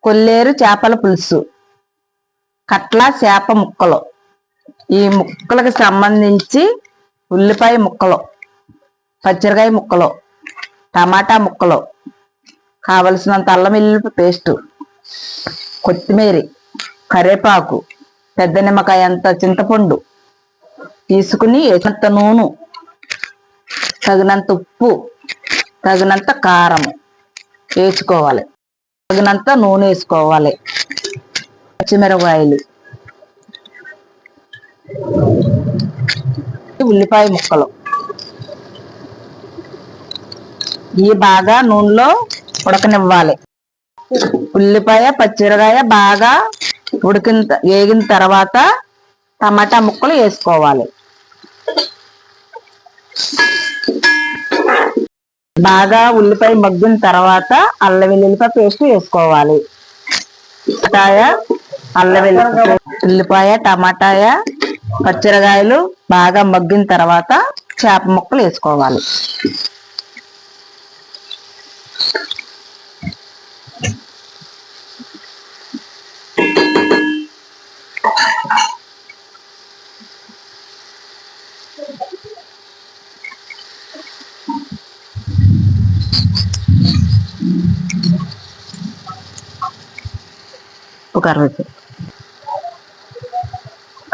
కొల్లేరు చేపల పులుసు, కట్ల చేప ముక్కలు. ఈ ముక్కలకు సంబంధించి ఉల్లిపాయ ముక్కలు, పచ్చిమిరకాయ ముక్కలు, టమాటా ముక్కలు, కావలసినంత అల్లం వెల్లుల్లి పేస్టు, కొత్తిమీర, కరివేపాకు, పెద్ద నిమ్మకాయ అంత చింతపండు తీసుకుని వేసినంత నూనె, తగినంత ఉప్పు, తగినంత కారం వేసుకోవాలి. తగినంత నూనె వేసుకోవాలి. పచ్చిమిరపకాయలు, ఉల్లిపాయ ముక్కలు ఇవి బాగా నూనెలో ఉడకనివ్వాలి. ఉల్లిపాయ పచ్చిమిరకాయ బాగా వేగిన తర్వాత టమాటా ముక్కలు వేసుకోవాలి. బాగా ఉల్లిపాయ మగ్గిన తర్వాత అల్లం వెల్లుల్లిపాయ పేస్ట్ వేసుకోవాలి. ఉల్లిపాయ టమాటాయ పచ్చిమిరకాయలు బాగా మగ్గిన తర్వాత చేప ముక్కలు వేసుకోవాలి.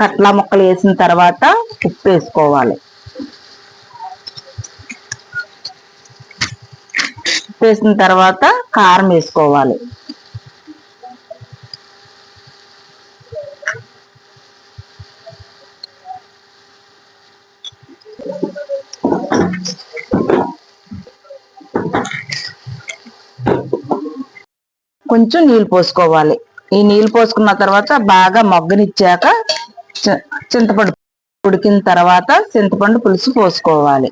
కట్ల ముక్కలు వేసిన తర్వాత ఉప్పు వేసుకోవాలి. ఉప్పు వేసిన తర్వాత కారం వేసుకోవాలి. కొంచెం నీళ్ళు పోసుకోవాలి. ఈ నీళ్ళు పోసుకున్న తర్వాత బాగా మగ్గనిచ్చాక చింతపండు ఉడికిన తర్వాత చింతపండు పులుసు పోసుకోవాలి.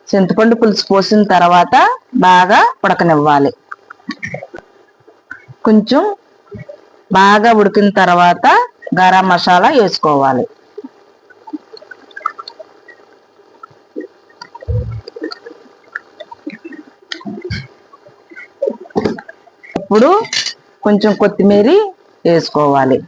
చింతపండు పులుసు పోసిన తర్వాత బాగా ఉడకనివ్వాలి. కొంచెం బాగా ఉడికిన తర్వాత గరం మసాలా వేసుకోవాలి. ఇప్పుడు కొంచెం కొత్తిమీర వేసుకోవాలి.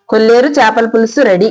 కొల్లేరు చేపల పులుసు రెడీ.